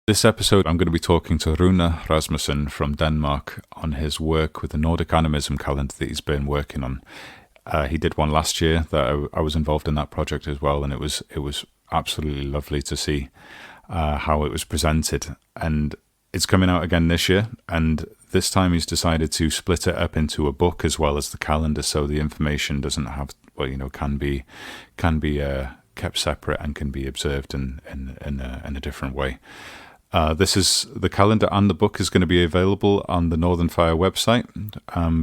This episode, I'm going to be talking to Rune Rasmussen from Denmark on his work with the Nordic Animism calendar that he's been working on. He did one last year that I was involved in that project as well, and it was absolutely lovely to see how it was presented. And it's coming out again this year, and this time he's decided to split it up into a book as well as the calendar, so the information doesn't have, can be kept separate and can be observed in a different way. This is the calendar, and the book is going to be available on the Northern Fire website,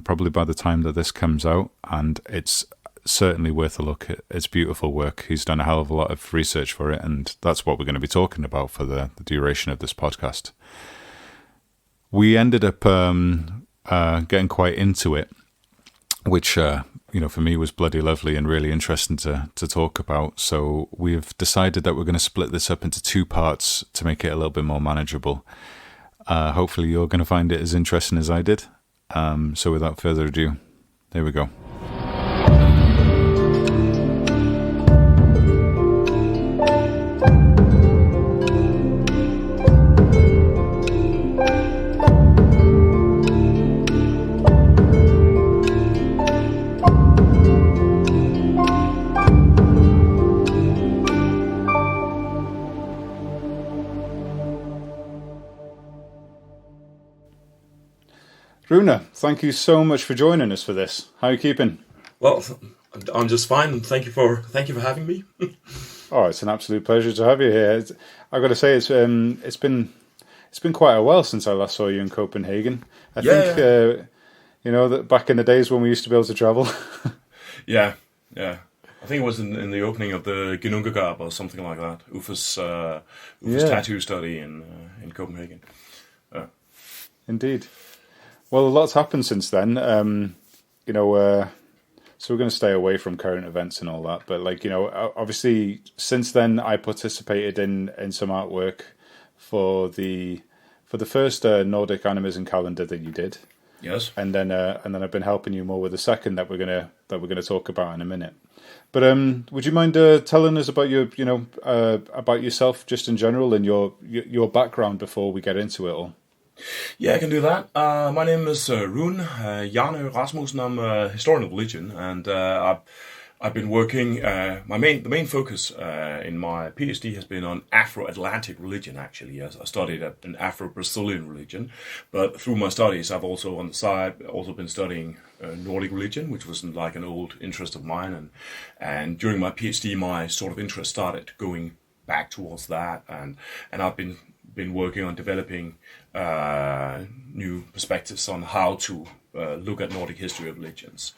probably by the time that this comes out, and it's certainly worth a look. It's beautiful work. He's done a hell of a lot of research for it, and that's what we're going to be talking about for the duration of this podcast. We ended up getting quite into it, which for me was bloody lovely and really interesting to talk about. So we've decided that we're going to split this up into two parts to make it a little bit more manageable. Hopefully you're going to find it as interesting as I did. So without further ado, here we go. Rune, thank you so much for joining us for this. How are you keeping? Well, I'm just fine, and thank you for having me. Oh, it's an absolute pleasure to have you here. I've got to say, it's been quite a while since I last saw you in Copenhagen. I think that back in the days when we used to be able to travel. Yeah. I think it was in the opening of the Genungagab or something like that. Ufe's tattoo study in Copenhagen. Indeed. Well, a lot's happened since then. So we're going to stay away from current events and all that. But obviously, since then, I participated in some artwork for the first Nordic Animism calendar that you did. Yes. And then I've been helping you more with the second that we're gonna talk about in a minute. But would you mind telling us about your about yourself just in general and your background before we get into it all? Yeah, I can do that. My name is Rune Rasmussen. I'm a historian of religion, and I've been working. The main focus in my PhD has been on Afro-Atlantic religion. Actually, I studied an Afro-Brazilian religion, but through my studies, I've also on the side been studying Nordic religion, which was like an old interest of mine, and during my PhD, my sort of interest started going back towards that, and I've been working on developing new perspectives on how to look at Nordic history of religions.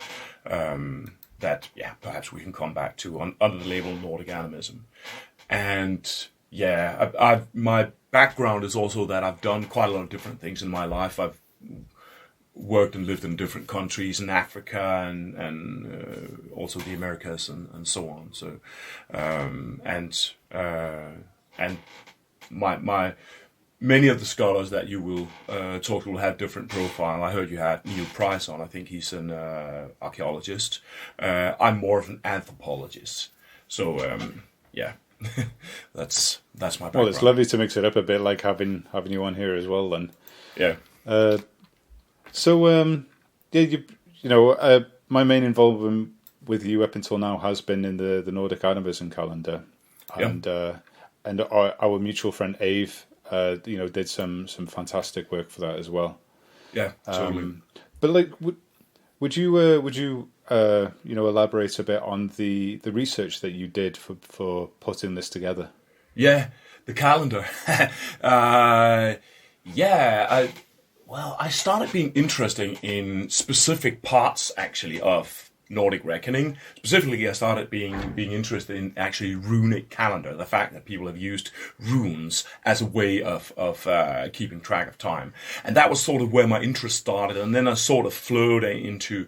That perhaps we can come back to under the label Nordic Animism. And my background is also that I've done quite a lot of different things in my life. I've worked and lived in different countries in Africa and also the Americas and so on. So and my many of the scholars that you will talk to will have different profile. I heard you had Neil Price on. I think he's an archaeologist. I'm more of an anthropologist. So that's my background. Well, it's lovely to mix it up a bit, like having you on here as well. Then my main involvement with you up until now has been in the Nordic Animism calendar, and our mutual friend Ave. Did some fantastic work for that as well. Yeah, totally. But would you elaborate a bit on the research that you did for putting this together? Yeah, the calendar. I started being interested in specific parts actually of Nordic reckoning. Specifically, I started being interested in actually Runic Calendar, the fact that people have used runes as a way of keeping track of time, and that was sort of where my interest started. And then I sort of flowed into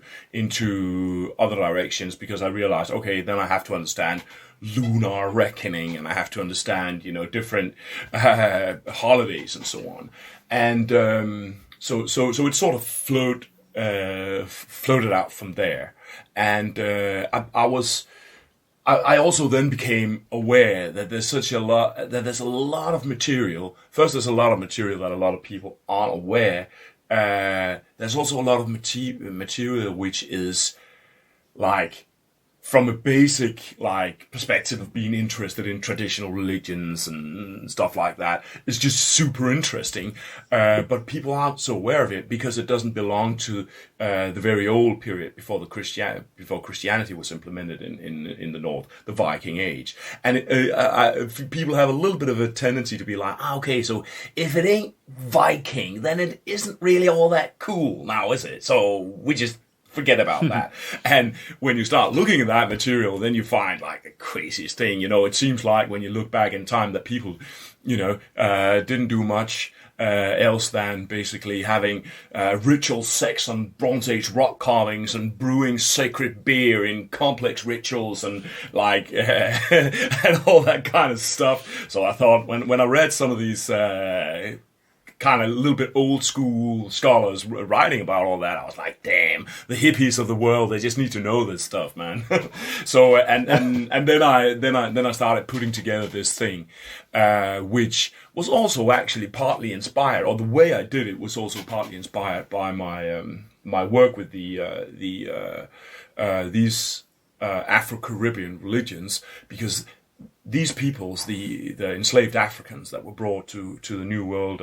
other directions because I realized, okay, then I have to understand lunar reckoning, and I have to understand different holidays and so on. And so it sort of floated out from there. And I I also then became aware that there's a lot of material. First, there's a lot of material that a lot of people aren't aware. There's also a lot of material which is like, from a basic like perspective of being interested in traditional religions and stuff like that, it's just super interesting. But people aren't so aware of it because it doesn't belong to the very old period before Christianity was implemented in the North, the Viking Age. And people have a little bit of a tendency to be like, okay, so if it ain't Viking, then it isn't really all that cool now, is it? So we just forget about that. And when you start looking at that material, then you find like the craziest thing. It seems like when you look back in time that people, didn't do much else than basically having ritual sex on Bronze Age rock carvings and brewing sacred beer in complex rituals and like and all that kind of stuff. So I thought when I read some of these kind of a little bit old school scholars writing about all that, I was like, damn, the hippies of the world, they just need to know this stuff, man. So and then I started putting together this thing, which was also actually partly inspired, or the way I did it was also partly inspired by my my work with these Afro-Caribbean religions, because these peoples, the enslaved Africans that were brought to the New World,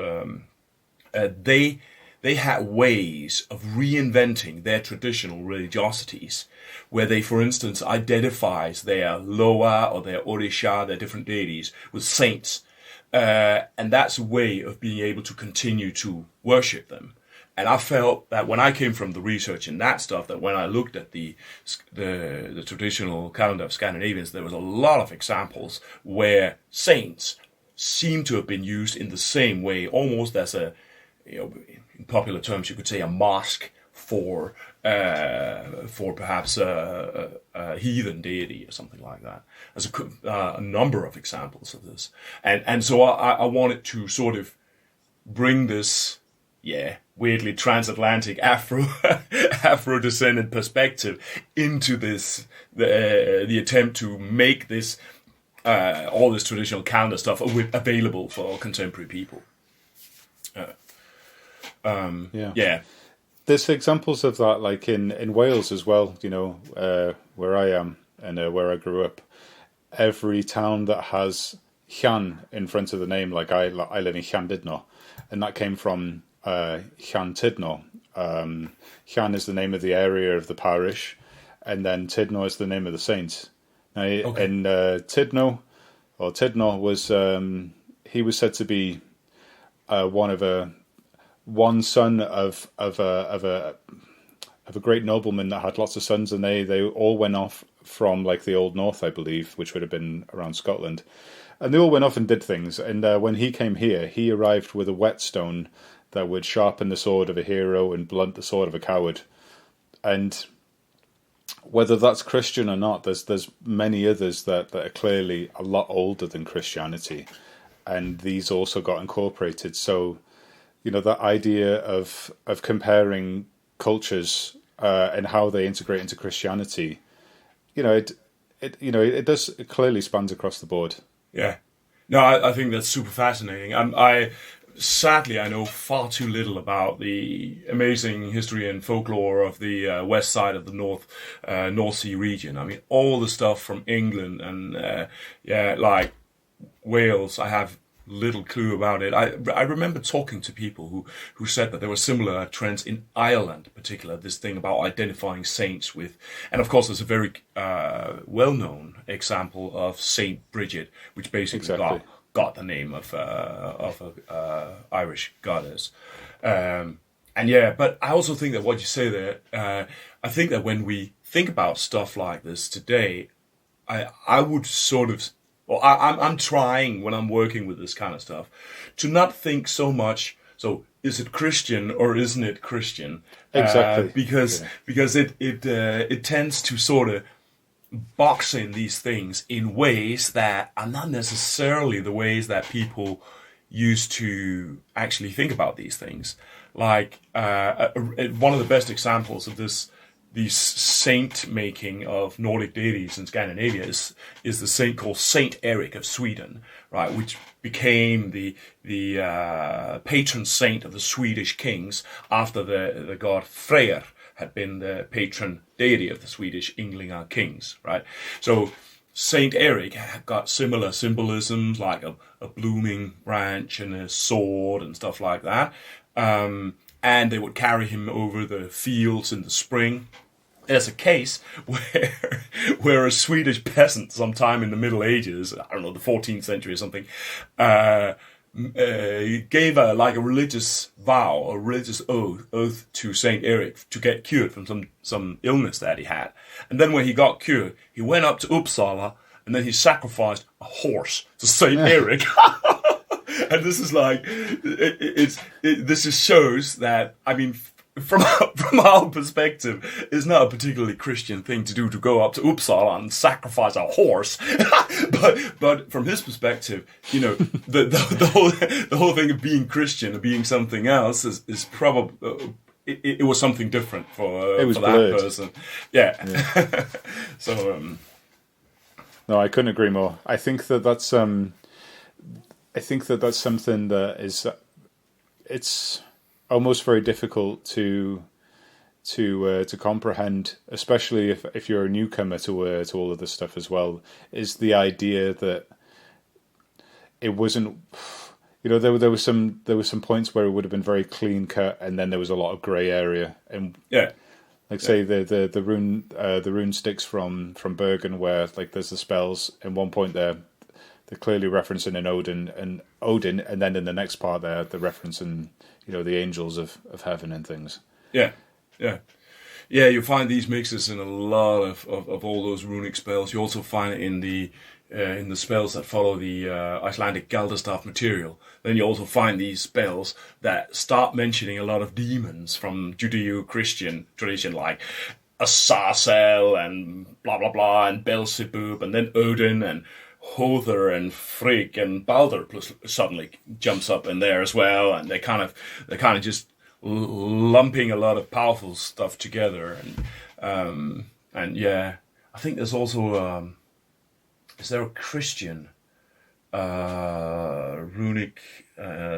they had ways of reinventing their traditional religiosities, where they, for instance, identifies their Loa or their Orisha, their different deities, with saints, and that's a way of being able to continue to worship them. And I felt that when I came from the research and that stuff, that when I looked at the traditional calendar of Scandinavians, there was a lot of examples where saints seem to have been used in the same way, almost as a, in popular terms, you could say a mask for perhaps a heathen deity or something like that. There's a number of examples of this, and so I wanted to sort of bring this, weirdly transatlantic Afro descendant perspective into this, the attempt to make this all this traditional calendar stuff available for contemporary people. There's examples of that, like in Wales as well. Where I am and where I grew up, every town that has Llan in front of the name, like I live in Llandudno, and that came from Llandudno. Llan is the name of the area of the parish, and then Tidno is the name of the saint. Now, and Tidno was he was said to be one son of a great nobleman that had lots of sons, and they all went off from like the Old North, I believe, which would have been around Scotland, and they all went off and did things. And when he came here, he arrived with a whetstone that would sharpen the sword of a hero and blunt the sword of a coward. And whether that's Christian or not, there's many others that are clearly a lot older than Christianity, and these also got incorporated. So, that idea of comparing cultures and how they integrate into Christianity, it clearly spans across the board. Yeah, no, I think that's super fascinating. Sadly, I know far too little about the amazing history and folklore of the west side of the North Sea region. I mean, all the stuff from England and like Wales, I have little clue about it. I remember talking to people who said that there were similar trends in Ireland, in particular, this thing about identifying saints with, and of course there's a very well-known example of Saint Bridget, which basically got the name of a Irish goddess. But I also think that what you say there, I think that when we think about stuff like this today, I would sort of, well, I'm trying when I'm working with this kind of stuff to not think so much, so is it Christian or isn't it Christian? Exactly. Because it tends to sort of box in these things in ways that are not necessarily the ways that people used to actually think about these things. Like one of the best examples of this saint making of Nordic deities in Scandinavia is the saint called Saint Eric of Sweden, right, which became the patron saint of the Swedish kings after the god Freyr had been the patron deity of the Swedish Ynglinga kings, right? So Saint Eric got similar symbolisms like a blooming branch and a sword and stuff like that. And they would carry him over the fields in the spring. There's a case where a Swedish peasant sometime in the Middle Ages, I don't know, the 14th century or something, gave a religious vow, a religious oath to Saint Eric to get cured from some illness that he had. And then when he got cured, he went up to Uppsala and then he sacrificed a horse to Saint Eric. And this is this just shows that, I mean, from our perspective, it's not a particularly Christian thing to do, to go up to Uppsala and sacrifice a horse. but from his perspective, you know, the whole thing of being Christian or being something else is probably it was something different for that person. Yeah. So. No, I couldn't agree more. I think that's something that is. It's almost very difficult to comprehend, especially if you're a newcomer to all of this stuff as well. Is the idea that it wasn't, you know, there was some points where it would have been very clean cut, and then there was a lot of grey area, and say the rune sticks from Bergen, where like there's the spells in one point they're clearly referencing an Odin, and then in the next part they're referencing, you know, the angels of heaven and things. Yeah. You find these mixes in a lot of all those runic spells. You also find it in the spells that follow the Icelandic Galderstaff material. Then you also find these spells that start mentioning a lot of demons from Judeo-Christian tradition, like Azazel and blah blah blah, and Beelzebub, and then Odin and Hother and Frigg and Balder suddenly jumps up in there as well, and they're kind of just lumping a lot of powerful stuff together, and yeah, I think there's also is there a Christian runic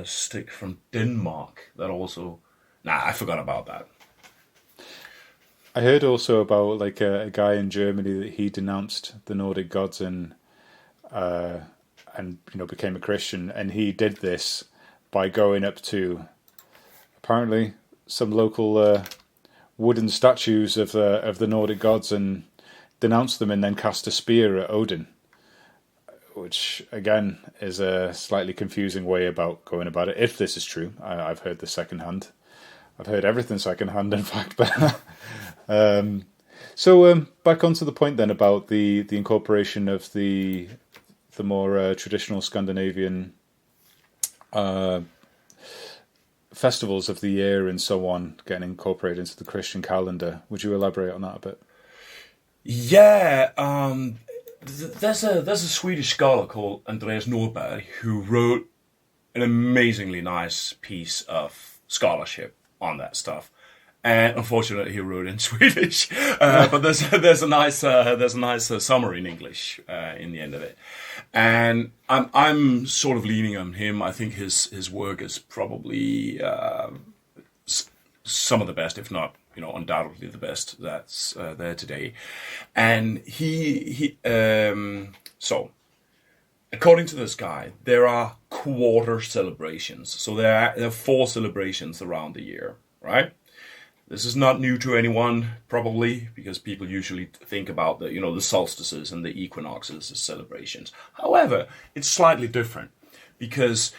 stick from Denmark that also? I forgot about that. I heard also about like a guy in Germany that he denounced the Nordic gods and you know, became a Christian, and he did this by going up to apparently some local wooden statues of the Nordic gods and denounced them, and then cast a spear at Odin, which again is a slightly confusing way about going about it. If this is true, I've heard the second hand. I've heard everything second hand, in fact. So back onto the point then about the incorporation of the more traditional Scandinavian festivals of the year and so on getting incorporated into the Christian calendar. Would you elaborate on that a bit? Yeah, there's a Swedish scholar called Andreas Norberg who wrote an amazingly nice piece of scholarship on that stuff. And unfortunately, he wrote in Swedish, but there's a nice summary in English in the end of it. And I'm sort of leaning on him. I think his work is probably some of the best, if not, you know, undoubtedly the best that's there today. And so according to this guy, there are quarter celebrations. So there are 4 celebrations around the year, right? This is not new to anyone, probably, because people usually think about the solstices and the equinoxes as celebrations. However, it's slightly different, because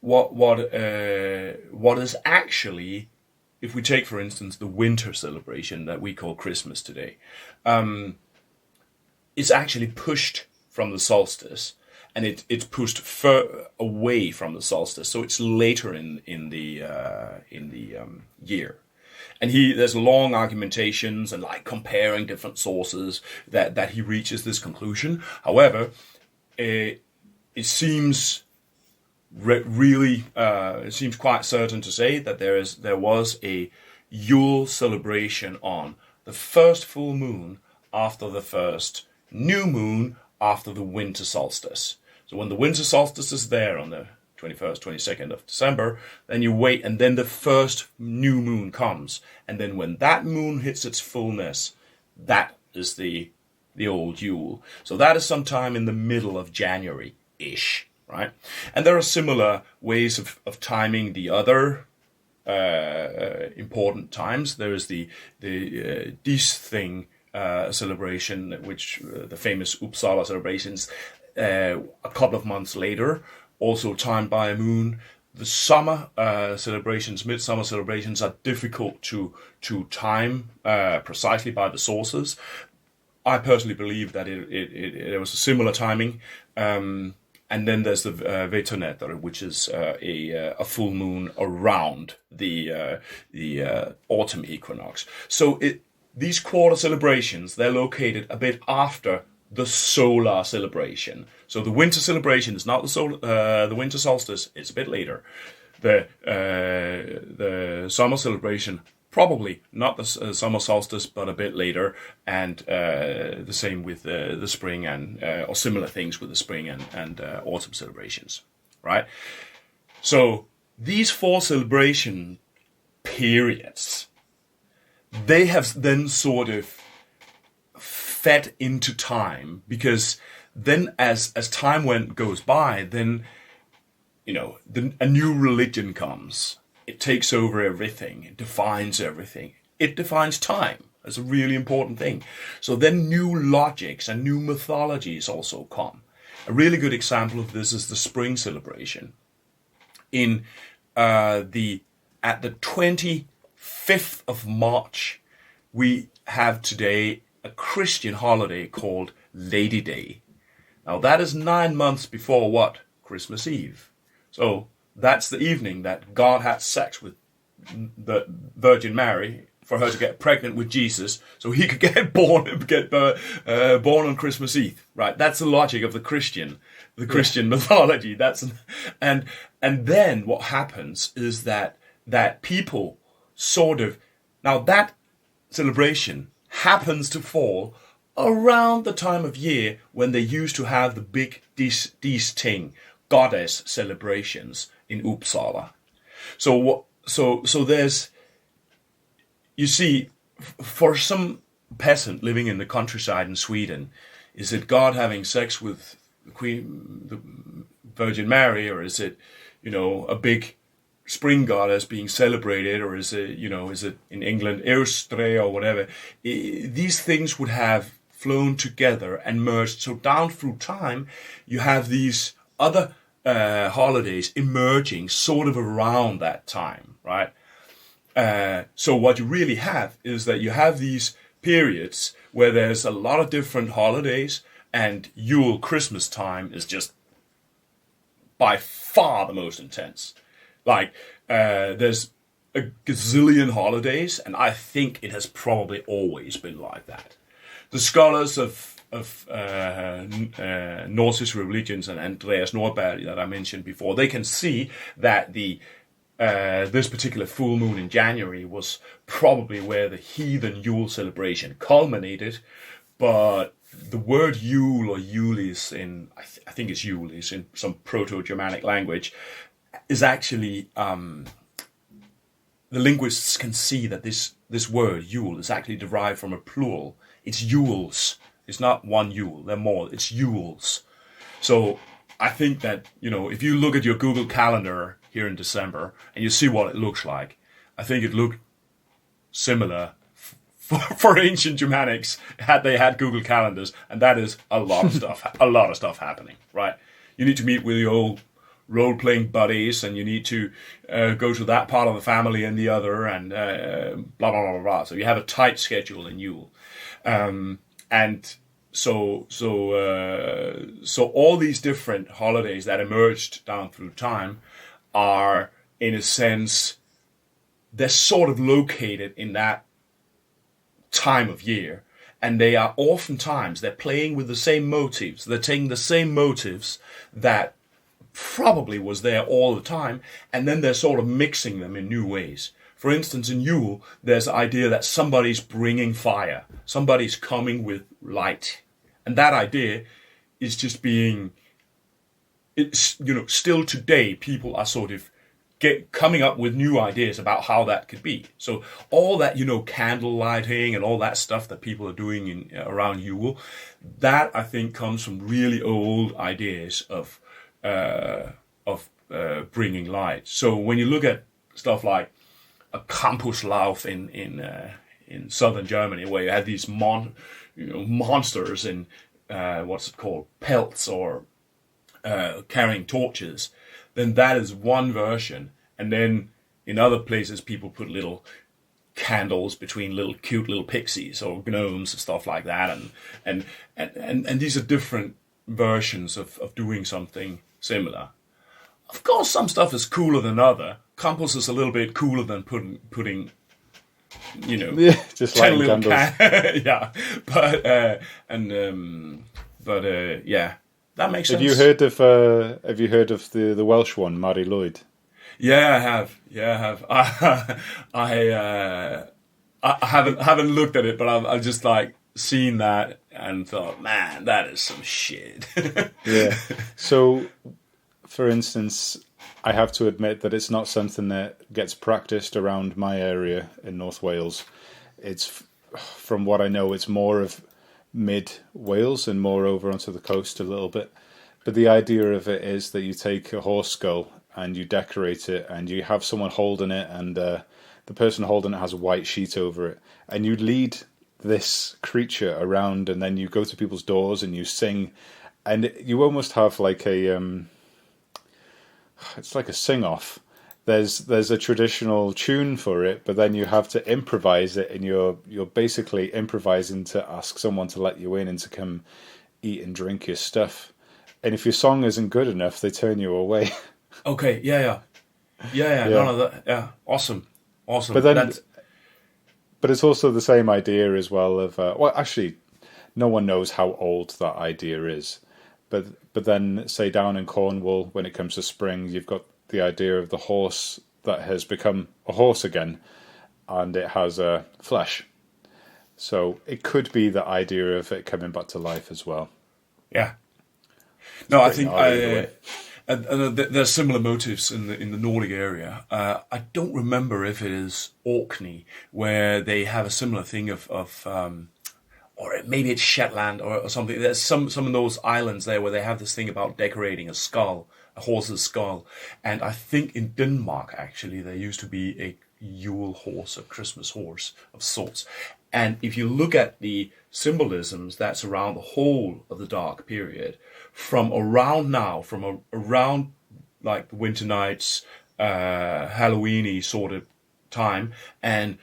what is actually, if we take, for instance, the winter celebration that we call Christmas today, it's actually pushed from the solstice, and it's pushed away from the solstice, so it's later in the year. And there's long argumentations and like comparing different sources that he reaches this conclusion. However, it seems it seems quite certain to say that there was a Yule celebration on the first full moon after the first new moon after the winter solstice. So when the winter solstice is there on the 21st, 22nd of December, then you wait, and then the first new moon comes. And then when that moon hits its fullness, that is the old Yule. So that is sometime in the middle of January-ish, right? And there are similar ways of timing the other important times. There is the Dis thing celebration, which the famous Uppsala celebrations, a couple of months later, also timed by a moon. The summer celebrations, midsummer celebrations, are difficult to time precisely by the sources. I personally believe that it was a similar timing. And then there's the Veturnetter, which is a full moon around the autumn equinox. So these quarter celebrations, they're located a bit after the solar celebration. So the winter celebration is not the winter solstice; it's a bit later. The summer celebration, probably not the summer solstice, but a bit later, and the same with the spring and or similar things with the spring and autumn celebrations, right? So these 4 celebration periods, they have then sort of fed into time, because then as time goes by, then a new religion comes. It takes over everything. It defines everything. It defines time. That's a really important thing. So then new logics and new mythologies also come. A really good example of this is the spring celebration. At the 25th of March, we have today a Christian holiday called Lady Day. Now that is 9 months before what? Christmas Eve. So that's the evening that God had sex with the Virgin Mary for her to get pregnant with Jesus, so he could get born on Christmas Eve. Right? That's the logic of the Christian mythology. And then what happens is that people sort of, now that celebration happens to fall around the time of year when they used to have the big Dis Ting goddess celebrations in Uppsala. So there's, you see, for some peasant living in the countryside in Sweden, is it God having sex with the Virgin Mary, or is it, a big spring goddess being celebrated, or is it in England Eostre or whatever? These things would have flown together and merged. So down through time, you have these other holidays emerging sort of around that time, right? So what you really have is that you have these periods where there's a lot of different holidays, and Yule, Christmas time, is just by far the most intense. Like, there's a gazillion holidays, and I think it has probably always been like that. The scholars of Nordic religions, and Andreas Norberg that I mentioned before, they can see that this particular full moon in January was probably where the heathen Yule celebration culminated. But the word Yule or Julis I think it's Julis in some Proto-Germanic language, is actually, the linguists can see that this word Yule is actually derived from a plural. It's Yules. It's not one Yule. They're more. It's Yules. So I think that, if you look at your Google Calendar here in December and you see what it looks like, I think it looked similar for ancient Germanics had they had Google Calendars, and that is a lot of stuff. A lot of stuff happening, right? You need to meet with your old role-playing buddies, and you need to go to that part of the family and the other, and blah, blah, blah, blah. So you have a tight schedule in Yule. And so all these different holidays that emerged down through time are, in a sense, they're sort of located in that time of year. And they are oftentimes, they're playing with the same motifs. They're taking the same motifs that probably was there all the time, and then they're sort of mixing them in new ways. for instance, in Yule, there's the idea that somebody's bringing fire, somebody's coming with light, and that idea is just being, it's, still today people are sort of coming up with new ideas about how that could be. So all that, candle lighting and all that stuff that people are doing around Yule, that I think comes from really old ideas of bringing light. So when you look at stuff like a Campuslauf in southern Germany, where you have these monsters in what's it called, pelts, or carrying torches, then that is one version. And then in other places, people put little candles between cute little pixies or gnomes and stuff like that, and these are different versions of doing something similar. Of course, some stuff is cooler than other. Campus is a little bit cooler than putting just lighting candles. Yeah, but yeah, that makes sense. Have you heard of the Welsh one, Mary Lloyd? Yeah, I have. I haven't looked at it, but I've just like seen that and thought, man, that is some shit. Yeah. So, for instance, I have to admit that it's not something that gets practiced around my area in North Wales. It's, from what I know, it's more of mid Wales and more over onto the coast a little bit. But the idea of it is that you take a horse skull and you decorate it, and you have someone holding it, and the person holding it has a white sheet over it, and you lead this creature around, and then you go to people's doors and you sing, and you almost have like it's like a sing-off. There's a traditional tune for it, but then you have to improvise it, and you're basically improvising to ask someone to let you in and to come eat and drink your stuff. And if your song isn't good enough, they turn you away. Okay, yeah. None of that. Yeah, awesome. But then, but it's also the same idea as well of actually, no one knows how old that idea is. But then, say down in Cornwall, when it comes to spring, you've got the idea of the horse that has become a horse again, and it has flesh. So it could be the idea of it coming back to life as well. Yeah. No, I think there's similar motives in the Nordic area. I don't remember if it is Orkney where they have a similar thing of or maybe it's Shetland or something. There's some of those islands there where they have this thing about decorating a skull, a horse's skull. And I think in Denmark, actually, there used to be a Yule horse, a Christmas horse of sorts. And if you look at the symbolisms that's around the whole of the dark period, from around like the winter nights, Halloween-y sort of time, and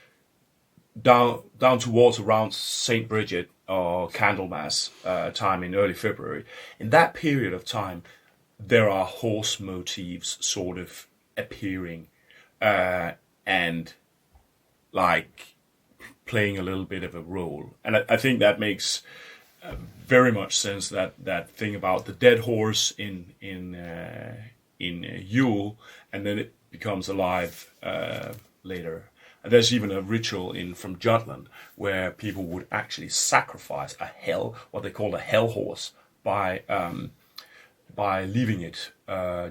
down towards around St. Bridget or Candlemas time in early February, in that period of time, there are horse motifs sort of appearing and like playing a little bit of a role. And I think that makes very much sense, that thing about the dead horse in Yule, and then it becomes alive later. And there's even a ritual from Jutland where people would actually sacrifice what they call a hell horse, by leaving it,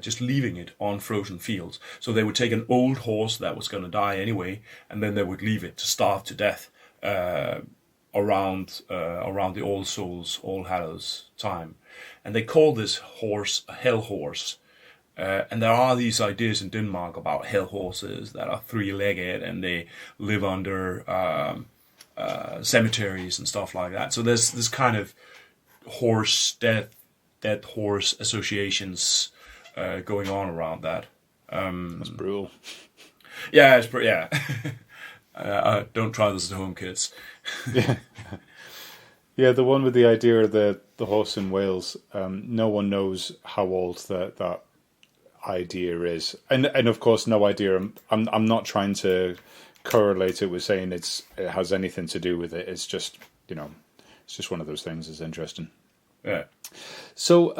just leaving it on frozen fields. So they would take an old horse that was going to die anyway, and then they would leave it to starve to death around the All Souls, All Hallows time. And they call this horse a hell horse. And there are these ideas in Denmark about hell horses that are three-legged and they live under cemeteries and stuff like that. So there's this kind of dead horse associations going on around that. That's brutal. Yeah, it's pretty. Yeah. Don't try this at home, kids. Yeah, the one with the idea of the horse in Wales. No one knows how old that idea is, and of course, no idea. I'm not trying to correlate it with saying it has anything to do with it. It's just it's just one of those things. It's interesting. Yeah. So,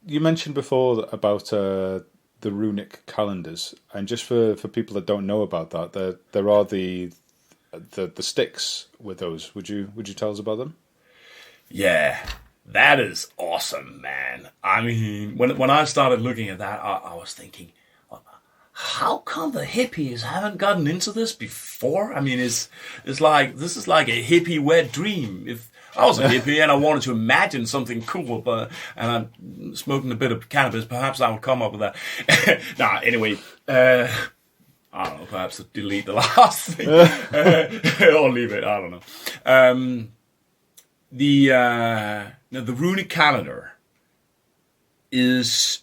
you mentioned before about the the runic calendars, and just for people that don't know about that, there are the sticks with those. Would you tell us about them? Yeah, that is awesome, man. I mean, when I started looking at that, I was thinking, how come the hippies haven't gotten into this before? I mean, it's like, this is like a hippie wet dream. If I was a hippie and I wanted to imagine something cool, and I'm smoking a bit of cannabis, perhaps I would come up with that. Anyway, I don't know, perhaps delete the last thing. Or leave it, I don't know. The Runic Calendar is...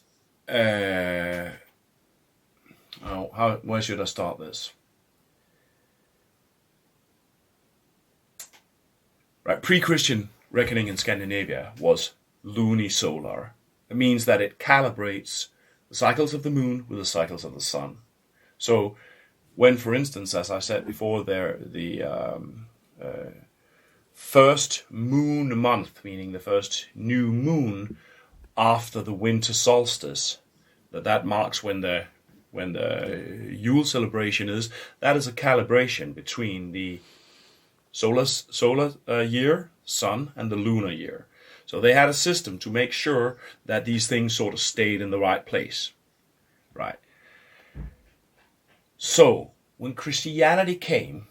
where should I start this? Right, pre-Christian reckoning in Scandinavia was lunisolar. It means that it calibrates the cycles of the moon with the cycles of the sun. So, when, for instance, as I said before, the first moon month, meaning the first new moon after the winter solstice, that marks when the Yule celebration is, that is a calibration between the solar year, sun, and the lunar year. So they had a system to make sure that these things sort of stayed in the right place. Right. So, when Christianity came,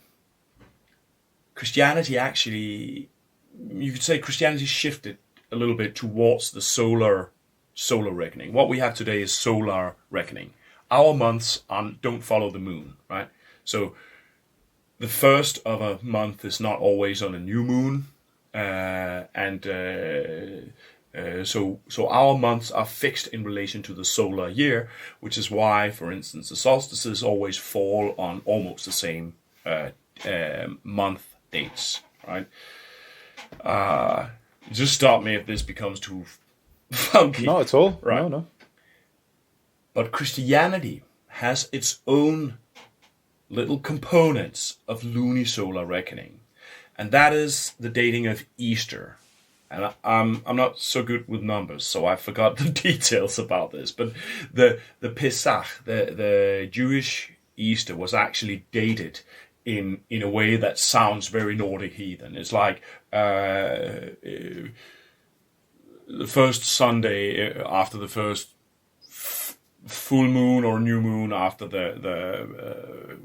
Christianity actually, you could say Christianity shifted a little bit towards the solar reckoning. What we have today is solar reckoning. Our months don't follow the moon, right? So the first of a month is not always on a new moon, so our months are fixed in relation to the solar year, which is why, for instance, the solstices always fall on almost the same month dates, right? Just stop me if this becomes too funky. Not at all. Right. No. But Christianity has its own little components of lunisolar reckoning. And that is the dating of Easter. And I'm not so good with numbers, so I forgot the details about this. But the Pesach, the Jewish Easter, was actually dated in a way that sounds very Nordic heathen. It's like the first Sunday after the first full moon or new moon after the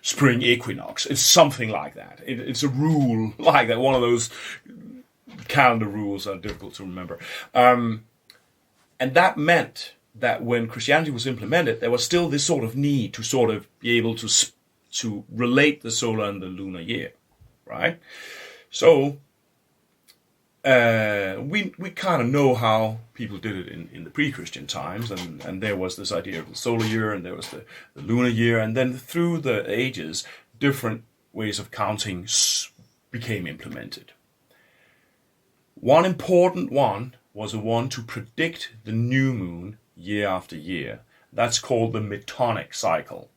spring equinox. It's something like that. It's a rule like that. One of those calendar rules that are difficult to remember. And that meant that when Christianity was implemented, there was still this sort of need to sort of be able to relate the solar and the lunar year, right? So we kind of know how people did it in the pre-Christian times, and there was this idea of the solar year, and there was the lunar year, and then through the ages, different ways of counting became implemented. One important one was the one to predict the new moon year after year. That's called the Metonic cycle.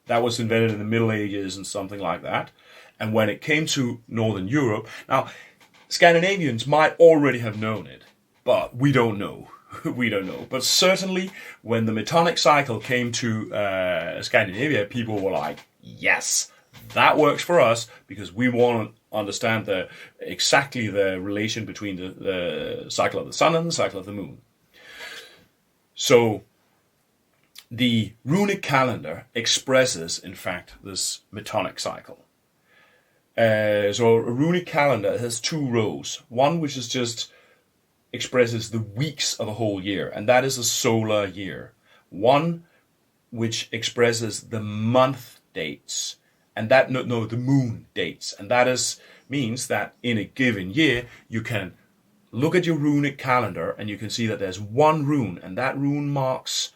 That was invented in the Middle Ages and something like that. And when it came to Northern Europe, now Scandinavians might already have known it, but we don't know. We don't know. But certainly when the Metonic cycle came to Scandinavia, people were like, yes, that works for us, because we want to understand exactly the relation between the cycle of the sun and the cycle of the moon. So the Runic Calendar expresses, in fact, this Metonic cycle. So a Runic Calendar has two rows. One which is just expresses the weeks of a whole year, and that is a solar year. One which expresses the month dates, and that the moon dates, and that means that in a given year you can look at your Runic Calendar and you can see that there's one rune, and that rune marks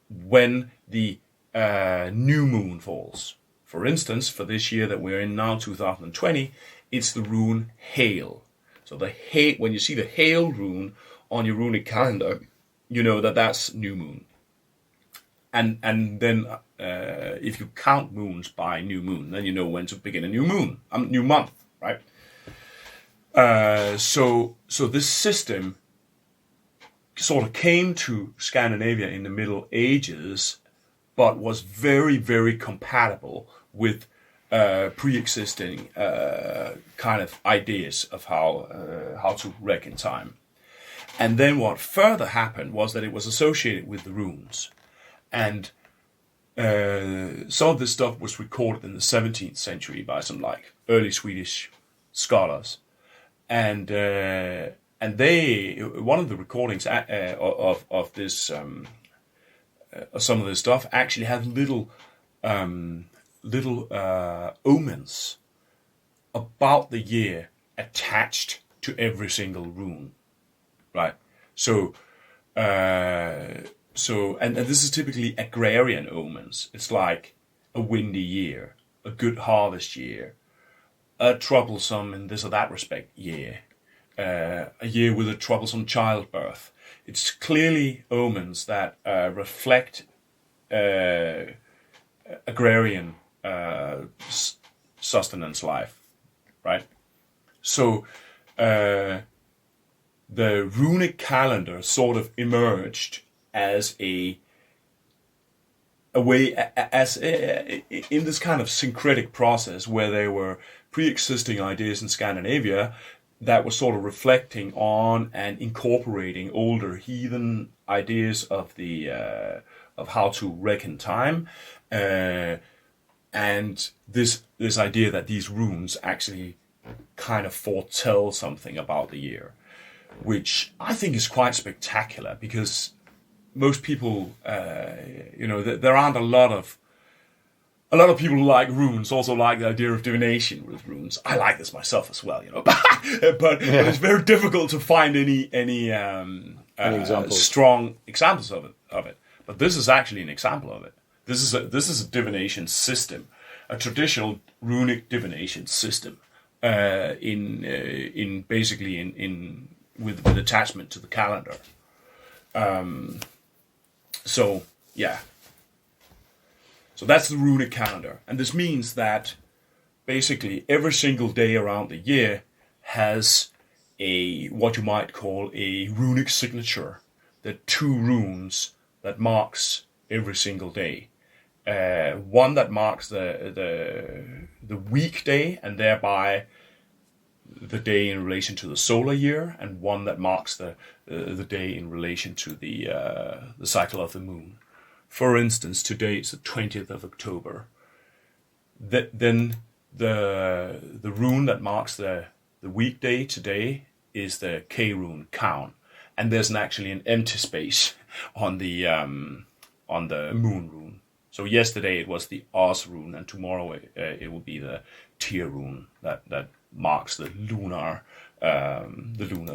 when the new moon falls. For instance, for this year that we're in now, 2020, it's the rune Hail. So when you see the Hail rune on your Runic Calendar, you know that that's new moon. And then if you count moons by new moon, then you know when to begin a new month, right? So this system sort of came to Scandinavia in the Middle Ages, but was very, very compatible with pre-existing kind of ideas of how to reckon time. And then what further happened was that it was associated with the runes. And some of this stuff was recorded in the 17th century by some like early Swedish scholars. And they, one of the recordings of this, some of this stuff actually had little omens about the year attached to every single rune, right? So and this is typically agrarian omens. It's like a windy year, a good harvest year, a troublesome in this or that respect year, a year with a troublesome childbirth. It's clearly omens that reflect agrarian sustenance life, right? So the runic calendar sort of emerged as a way, in this kind of syncretic process where there were pre-existing ideas in Scandinavia that were sort of reflecting on and incorporating older heathen ideas of the of how to reckon time, and this idea that these runes actually kind of foretell something about the year, which I think is quite spectacular because most people, there aren't a lot of people who like runes also like the idea of divination with runes. I like this myself as well, but it's very difficult to find any strong examples of it. But this is actually an example of it. This is a divination system, a traditional runic divination system, in basically with attachment to the calendar. So that's the runic calendar, and this means that basically every single day around the year has what you might call a runic signature. The 2 runes that marks every single day. One that marks the weekday and thereby the day in relation to the solar year, and one that marks the day in relation to the cycle of the moon. For instance, today it's the 20th of October. Then the rune that marks the weekday today is the K rune, count, and there's actually an empty space on the moon rune. So yesterday it was the Os rune, and tomorrow it will be the Tyr rune that marks the lunar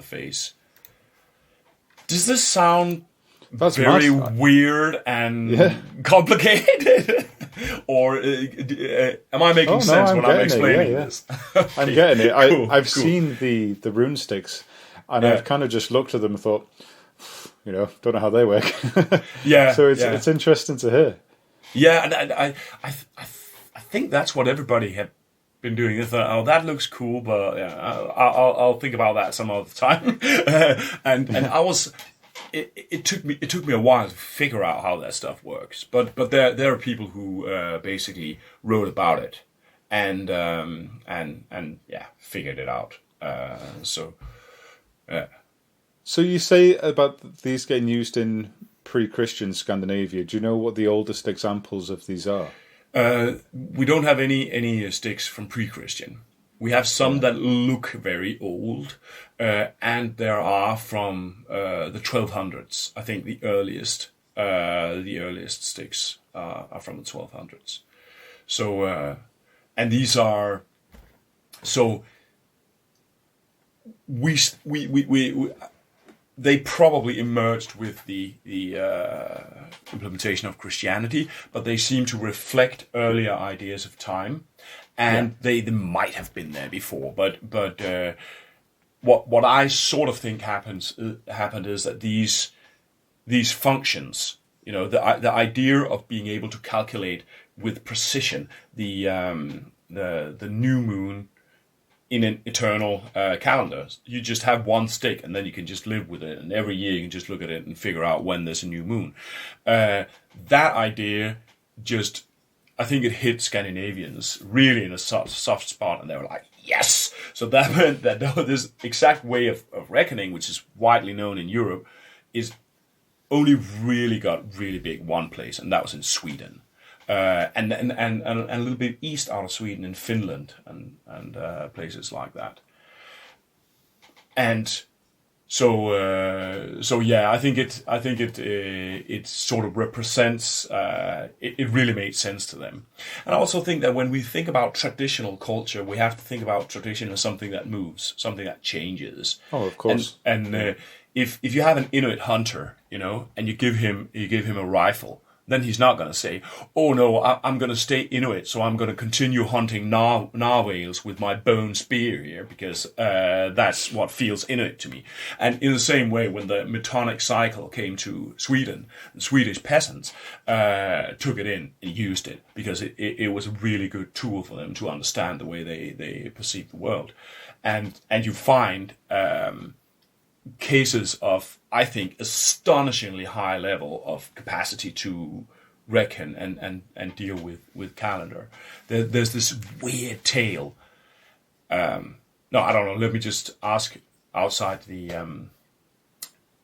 phase. Does this sound very weird and complicated? Or am I making sense when I'm explaining this? I'm getting it. Cool, I've seen the rune sticks, and I've kind of just looked at them and thought, don't know how they work. So it's interesting to hear. Yeah, and I think that's what everybody had been doing. They thought, oh, that looks cool, but I'll think about that some other time. and I was. It took me a while to figure out how that stuff works, but there are people who basically wrote about it and figured it out. So you say about these getting used in pre-Christian Scandinavia. Do you know what the oldest examples of these are? We don't have any sticks from pre-Christian. We have some that look very old, and there are from the 1200s. I think the earliest sticks are from the 1200s. So, and these are so we they probably emerged with the implementation of Christianity, but they seem to reflect earlier ideas of time. And they might have been there before, but what I sort of think happened is that these functions, the idea of being able to calculate with precision the new moon in an eternal calendar. You just have one stick, and then you can just live with it. And every year you can just look at it and figure out when there's a new moon. That idea just, I think it hit Scandinavians really in a soft spot, and they were like, yes! So that meant that this exact way of reckoning, which is widely known in Europe, is only really got really big one place, and that was in Sweden. And a little bit east out of Sweden, in Finland and places like that. And so yeah, I think it sort of represents. It really made sense to them. And I also think that when we think about traditional culture, we have to think about tradition as something that moves, something that changes. Oh, of course. And if you have an Inuit hunter, and you give him a rifle, then he's not going to say, oh no, I'm going to stay Inuit, so I'm going to continue hunting narwhals with my bone spear here, because that's what feels Inuit to me. And in the same way, when the Metonic cycle came to Sweden, the Swedish peasants took it in and used it, because it was a really good tool for them to understand the way they perceive the world. And you find cases of, I think, astonishingly high level of capacity to reckon and deal with calendar. There's this weird tale. No, I don't know. Let me just ask outside the.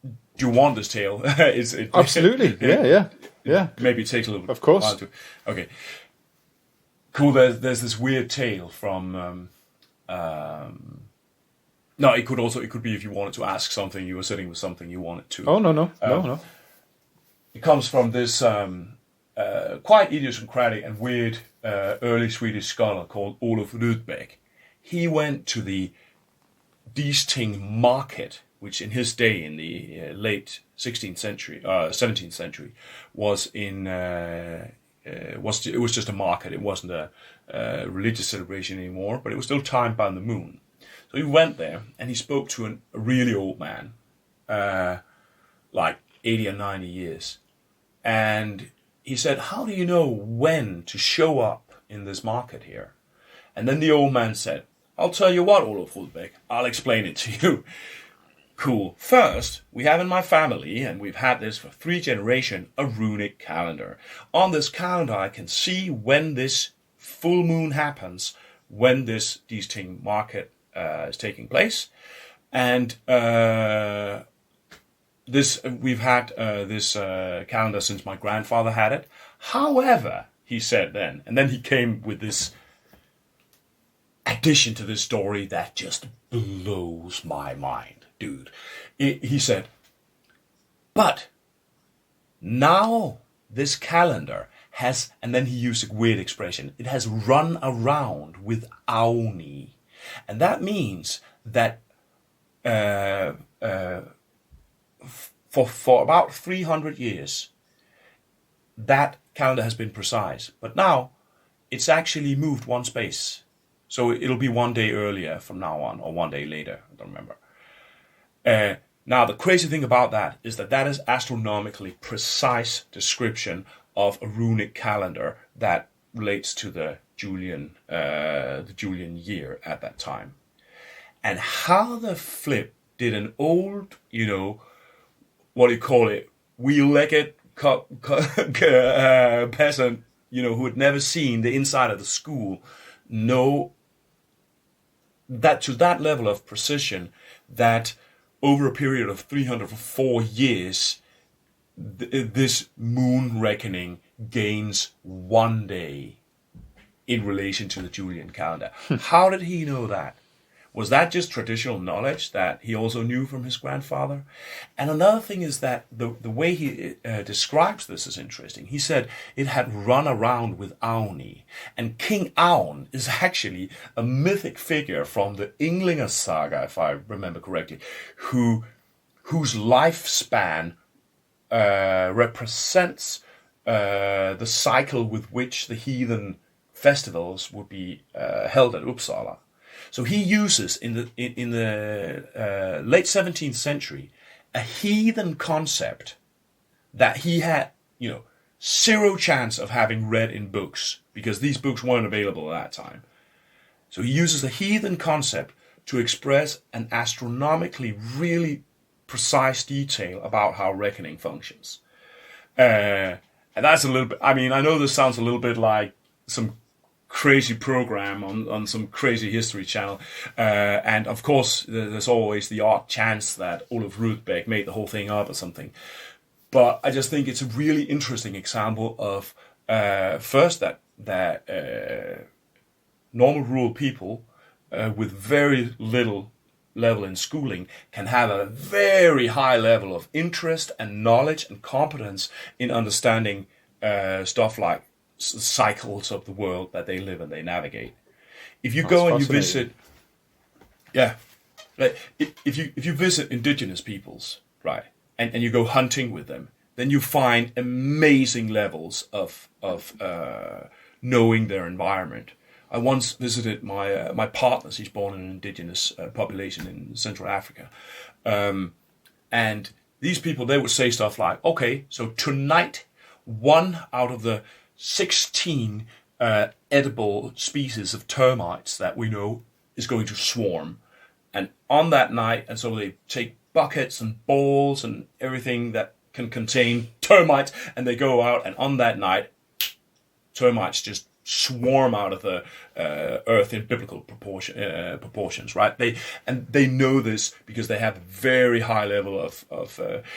Do you want this tale? Absolutely. Yeah. Maybe it takes a little bit. Of course. Okay. Cool. There's this weird tale from. No, it could be if you wanted to ask something, you were sitting with something you wanted to. Oh, no. It comes from this quite idiosyncratic and weird early Swedish scholar called Olof Rudbeck. He went to the Disting market, which in his day, in the late 16th century, 17th century, was it was just a market. It wasn't a religious celebration anymore, but it was still timed by the moon. So he went there and he spoke to a really old man, like 80 or 90 years. And he said, how do you know when to show up in this market here? And then the old man said, I'll tell you what, Olof Rudbeck, I'll explain it to you. Cool. First, we have in my family, and we've had this for 3 generations, a runic calendar. On this calendar, I can see when this full moon happens, when this Disting market is taking place, and we've had this calendar since my grandfather had it. However, he said then, and then he came with this addition to this story that just blows my mind, dude. He said, but now this calendar has, and then he used a weird expression, it has run around with Auni. And that means that for about 300 years, that calendar has been precise. But now, it's actually moved one space. So it'll be one day earlier from now on, or one day later, I don't remember. Now, the crazy thing about that is that is astronomically precise description of a runic calendar that relates to the Julian year at that time. And how the flip did an old, what do you call it, wheel-legged peasant, who had never seen the inside of the school, know that to that level of precision, that over a period of 304 years, this moon reckoning gains one day in relation to the Julian calendar. How did he know that? Was that just traditional knowledge that he also knew from his grandfather? And another thing is that the way he describes this is interesting. He said it had run around with Auni. And King Aun is actually a mythic figure from the Ynglinga saga, if I remember correctly, whose lifespan represents the cycle with which the heathen festivals would be held at Uppsala. So he uses in the late 17th century a heathen concept that he had, zero chance of having read in books, because these books weren't available at that time. So he uses a heathen concept to express an astronomically really precise detail about how reckoning functions. And that's a little bit, I mean, I know this sounds a little bit like some crazy program on some crazy history channel. And of course, there's always the odd chance that Olaf Rudbeck made the whole thing up or something. But I just think it's a really interesting example of, first, that normal rural people with very little level in schooling can have a very high level of interest and knowledge and competence in understanding stuff like cycles of the world that they live and they navigate. If you go and you visit, like if you visit indigenous peoples, right, and you go hunting with them, then you find amazing levels of knowing their environment. I once visited my partners. He's born in an indigenous population in Central Africa, and these people, they would say stuff like, "Okay, so tonight, 1 out of the 16 edible species of termites that we know is going to swarm, and on that night," and so they take buckets and balls and everything that can contain termites, and they go out, and on that night, termites just swarm out of the earth in biblical proportions, right? They know this because they have a very high level of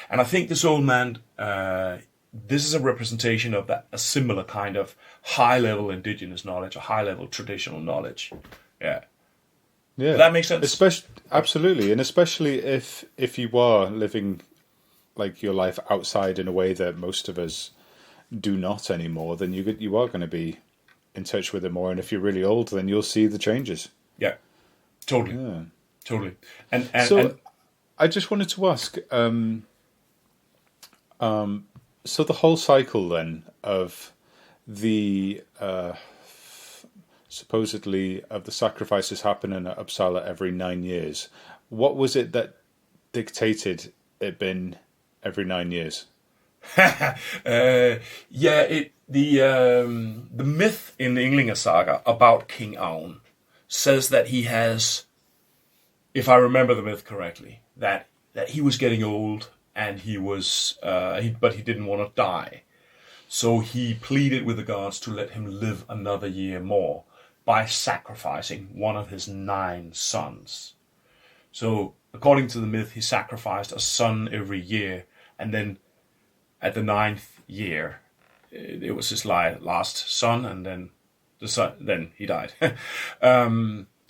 and I think this old man, this is a representation of a similar kind of high level indigenous knowledge, a high level traditional knowledge. Yeah. Does that make sense? Absolutely, and especially if you are living like your life outside in a way that most of us do not anymore, then you are going to be in touch with it more. And if you're really old, then you'll see the changes. Yeah, totally. Yeah. Totally. So I just wanted to ask, so the whole cycle then of the supposedly of the sacrifices happening at Uppsala every 9 years, what was it that dictated it being every 9 years? The myth in the Ynglinga saga about King Aun says that he has, if I remember the myth correctly, that he was getting old and he was, but he didn't want to die, so he pleaded with the gods to let him live another year more by sacrificing one of his 9 sons. So, according to the myth, he sacrificed a son every year, and then at the 9th year, it was his last son, and then he died.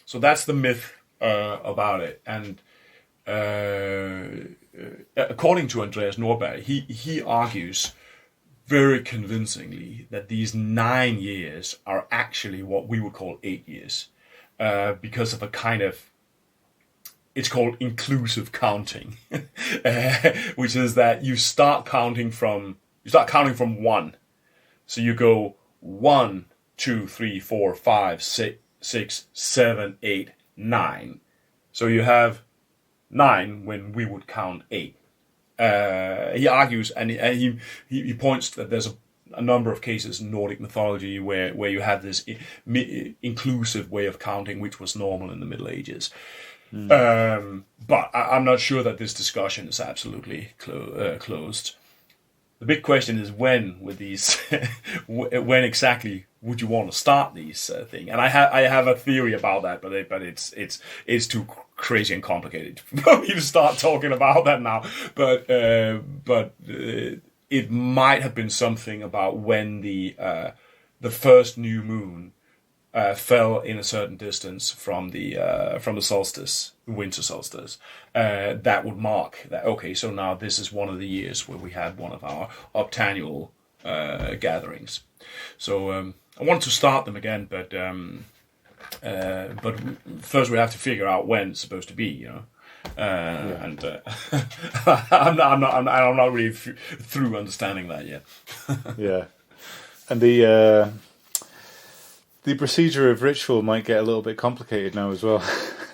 So that's the myth about it. And according to Andreas Norberg, he argues very convincingly that these 9 years are actually what we would call 8 years, because of a kind of, it's called inclusive counting, which is that you start counting from 1. So you go 1, 2, 3, 4, 5, 6, 7, 8, 9. So you have 9 when we would count 8. He argues and he points that there's a number of cases in Nordic mythology where you have this inclusive way of counting, which was normal in the Middle Ages. But I'm not sure that this discussion is absolutely closed. The big question is when with these, when exactly would you want to start these things? And I have a theory about that, but it's too crazy and complicated for me to start talking about that now. But it might have been something about when the first new moon fell in a certain distance from the solstice, winter solstice. That would mark that. Okay, so now this is one of the years where we had one of our octannual gatherings. So I wanted to start them again, but first we have to figure out when it's supposed to be, you know. And I'm not really through understanding that yet. Yeah, and the procedure of ritual might get a little bit complicated now as well.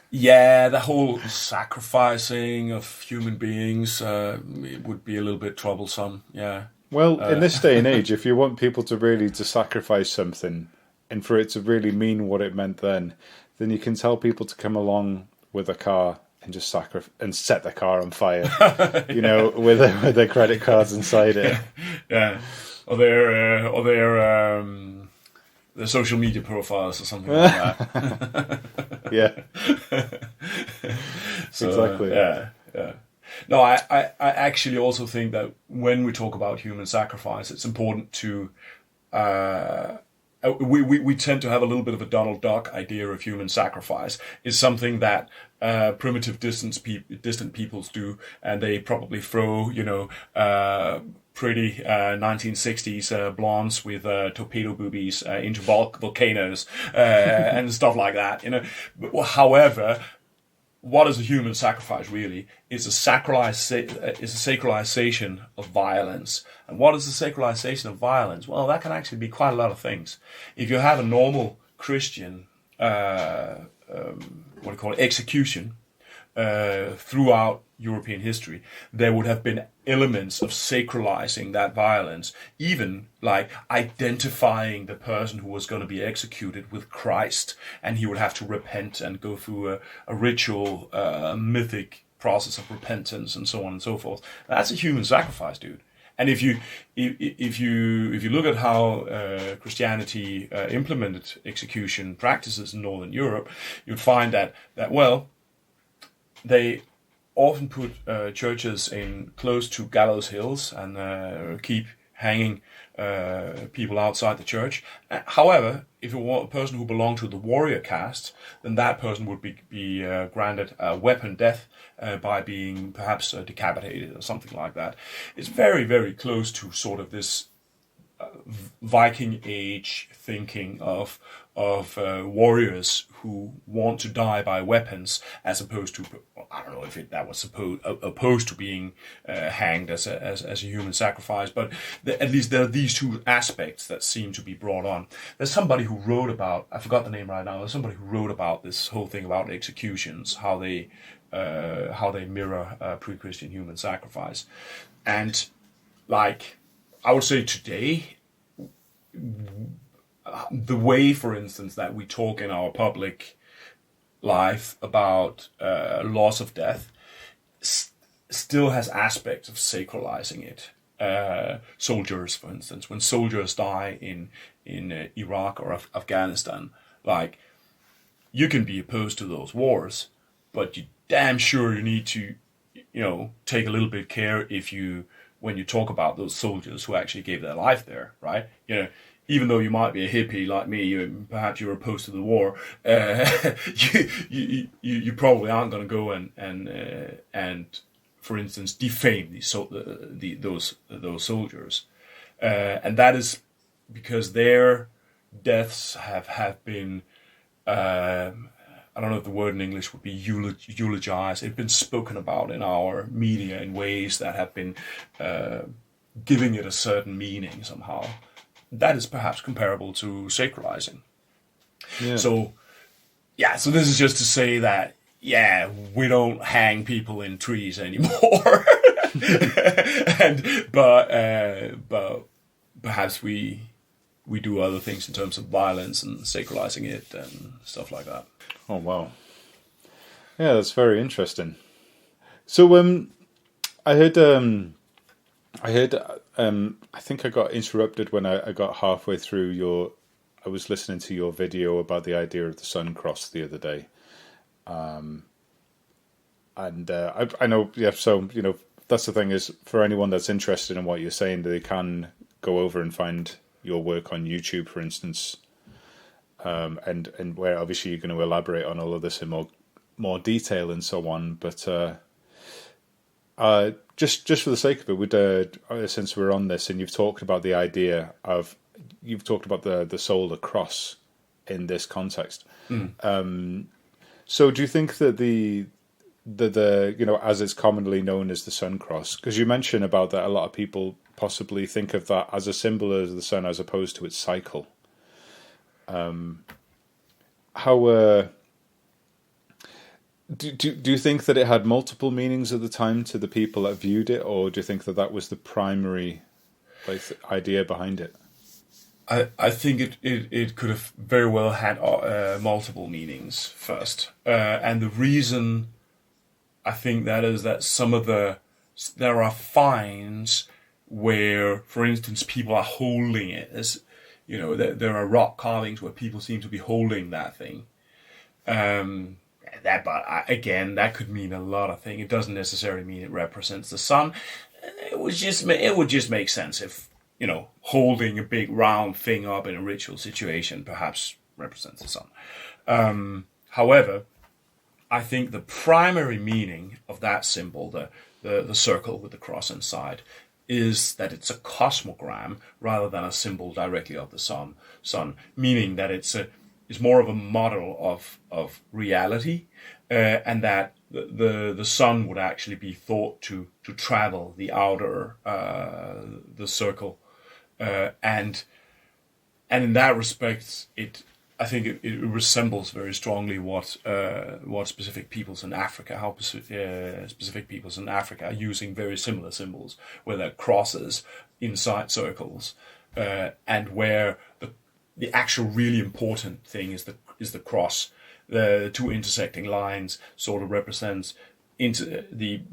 Yeah, the whole sacrificing of human beings it would be a little bit troublesome. Yeah. Well, in this day and age, if you want people to really to sacrifice something and for it to really mean what it meant then then you can tell people to come along with a car and just and set the car on fire, with their credit cards inside it. Yeah, or their social media profiles or something like that. Yeah, so, exactly. Yeah. No, I actually also think that when we talk about human sacrifice, it's important to. We tend to have a little bit of a Donald Duck idea of human sacrifice. It's something that primitive distant peoples do, and they probably throw, pretty 1960s blondes with torpedo boobies into volcanoes and stuff like that. However, what is a human sacrifice really? It's a sacralization of violence. And what is the sacralization of violence? Well, that can actually be quite a lot of things. If you have a normal Christian, execution throughout European history, there would have been elements of sacralizing that violence, even like identifying the person who was going to be executed with Christ, and he would have to repent and go through a ritual, mythic process of repentance and so on and so forth. That's a human sacrifice, dude. And if you look at how Christianity implemented execution practices in Northern Europe, you'd find that they often put churches in close to gallows hills and keep hanging people outside the church. However, if you want a person who belonged to the warrior caste, then that person would be granted a weapon death by being perhaps decapitated or something like that. It's very, very close to sort of this Viking age thinking of warriors who want to die by weapons, as opposed to, I don't know if that was opposed to being hanged as a human sacrifice, but at least there are these two aspects that seem to be brought on. There's somebody who wrote about, I forgot the name right now, there's somebody who wrote about this whole thing about executions, how they mirror pre-Christian human sacrifice. And like, I would say today, the way, for instance, that we talk in our public life about loss of death still has aspects of sacralizing it. Soldiers, for instance, when soldiers die in Iraq or Afghanistan, like, you can be opposed to those wars, but you damn sure you need to, take a little bit of care when you talk about those soldiers who actually gave their life there, right? Even though you might be a hippie like me, perhaps you're opposed to the war, you probably aren't going to go and for instance defame those soldiers, and that is because their deaths have been. I don't know if the word in English would be eulogized. It's been spoken about in our media in ways that have been giving it a certain meaning somehow. That is perhaps comparable to sacralizing. Yeah. So this is just to say that, we don't hang people in trees anymore. But perhaps we do other things in terms of violence and sacralizing it and stuff like that. Oh, wow. Yeah, that's very interesting. So I heard I think I got interrupted when I got halfway through I was listening to your video about the idea of the sun cross the other day. I know, so, that's the thing is, for anyone that's interested in what you're saying, they can go over and find your work on YouTube, for instance, and where obviously you're going to elaborate on all of this in more detail and so on. But just for the sake of it, since we're on this, and you've talked about the idea of, you've talked about the solar cross in this context. So do you think that the as it's commonly known as the sun cross, because you mentioned about that a lot of people possibly think of that as a symbol of the sun as opposed to its cycle. Do you think that it had multiple meanings at the time to the people that viewed it, or do you think that was the primary idea behind it? I think it could have very well had multiple meanings first. And the reason I think that is that there are finds where, for instance, people are holding it. There are rock carvings where people seem to be holding that thing. Again, that could mean a lot of things. It doesn't necessarily mean it represents the sun. It would just make sense if, holding a big round thing up in a ritual situation perhaps represents the sun. However, I think the primary meaning of that symbol, the circle with the cross inside, is that it's a cosmogram rather than a symbol directly of the sun, meaning that it's more of a model of reality, and that the sun would actually be thought to travel the outer the circle, and in that respect, I think it resembles very strongly what specific peoples in Africa, specific peoples in Africa are using very similar symbols, where they're crosses inside circles, and where the actual really important thing is the cross. The two intersecting lines sort of represents into the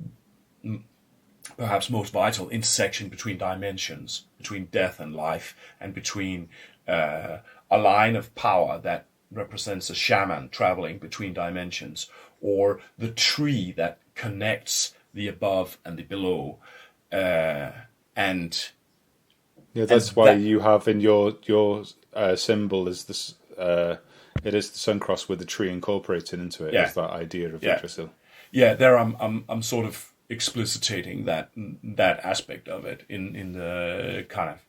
perhaps most vital intersection between dimensions, between death and life, and between a line of power that represents a shaman traveling between dimensions, or the tree that connects the above and the below, and that's why you have in your symbol is this. It is the sun cross with the tree incorporated into it. Is that idea of Yggdrasil? Yeah, there I'm sort of explicitating that aspect of it in the kind of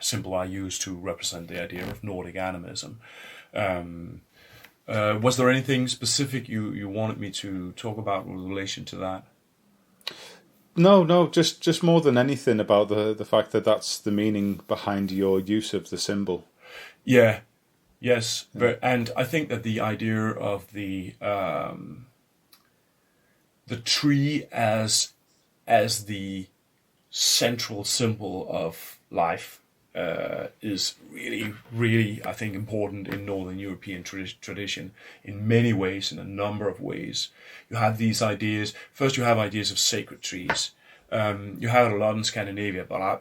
symbol I use to represent the idea of Nordic Animism. Was there anything specific you wanted me to talk about in relation to that? No, just more than anything about the fact that that's the meaning behind your use of the symbol. Yeah, yes, and I think that the idea of the tree as the central symbol of life is really, really, I think, important in Northern European tradition in many ways, in a number of ways. You have these ideas. First, you have ideas of sacred trees. You have it a lot in Scandinavia, but I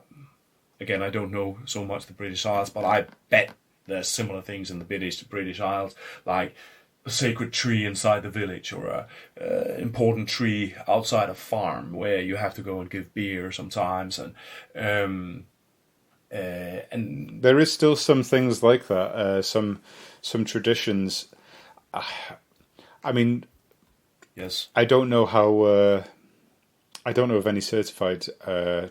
don't know so much the British Isles, but I bet there's similar things in the British Isles, like a sacred tree inside the village, or a important tree outside a farm where you have to go and give beer sometimes, and there is still some things like that. Some traditions. I mean, yes, I don't know how. I don't know of any certified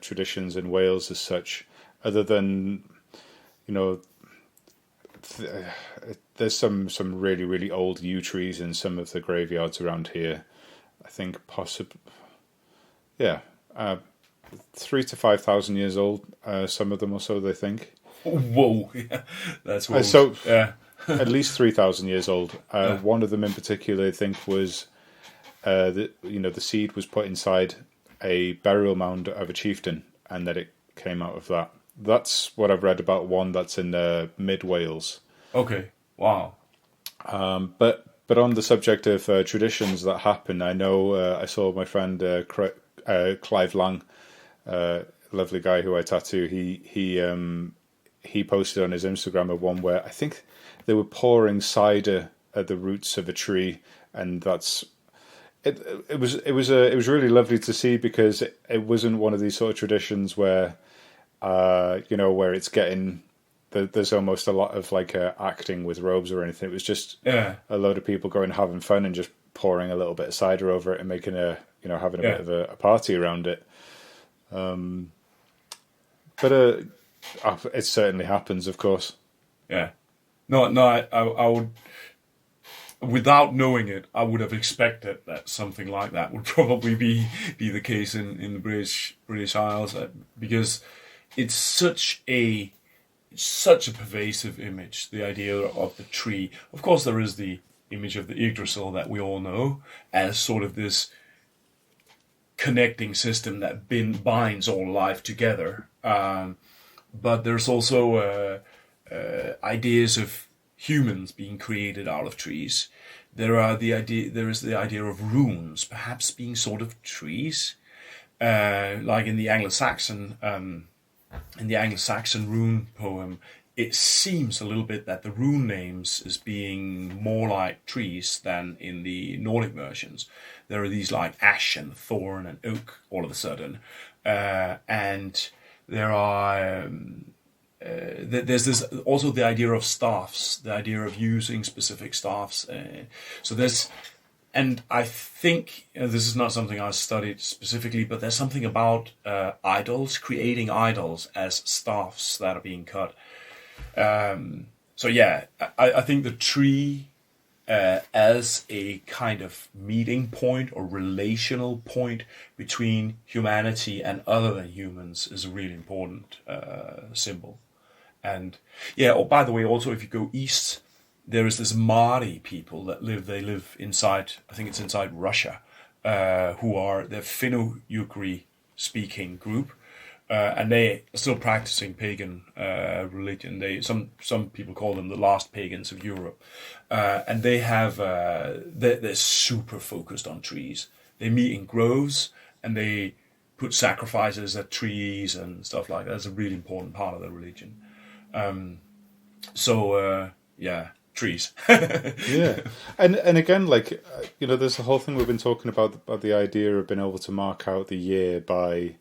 traditions in Wales as such, other than there's some really, really old yew trees in some of the graveyards around here. I think possibly, 3,000 to 5,000 years old. Some of them or so, they think. Whoa, yeah, that's old. So at least 3,000 years old. One of them in particular, I think, was the seed was put inside a burial mound of a chieftain, and that it came out of that. That's what I've read about one that's in mid Wales. Okay, wow. But on the subject of traditions that happen, I know I saw my friend Clive Lang, lovely guy who I tattoo. He posted on his Instagram of one where I think they were pouring cider at the roots of a tree, and that's. It was really lovely to see, because it wasn't one of these sort of traditions where, where it's getting, there's almost a lot of like acting with robes or anything. It was just a load of people going having fun and just pouring a little bit of cider over it and making having a bit of a party around it. But it certainly happens, of course. Yeah. No, I would. Without knowing it, I would have expected that something like that would probably be the case in the British Isles, because it's such a pervasive image, the idea of the tree. Of course, there is the image of the Yggdrasil that we all know as sort of this connecting system that binds all life together. But there's also ideas of humans being created out of trees. There is the idea of runes, perhaps being sort of trees, like in the Anglo-Saxon rune poem. It seems a little bit that the rune names is being more like trees than in the Nordic versions. There are these like ash and thorn and oak all of a sudden, and there are. There's this also the idea of staffs, the idea of using specific staffs. So there's, and I think this is not something I studied specifically, but there's something about idols, creating idols as staffs that are being cut. So yeah, I think the tree as a kind of meeting point or relational point between humanity and other than humans is a really important symbol. And yeah, oh, by the way, also if you go east, there is this Mari people that live inside, I think it's inside Russia, who are the Finno-Ugri speaking group. And they are still practicing pagan religion. Some people call them the last pagans of Europe, and they have they're super focused on trees. They meet in groves and they put sacrifices at trees and stuff like that. That's a really important part of their religion. Yeah, trees. Yeah, and again, like there's the whole thing we've been talking about the idea of being able to mark out the year by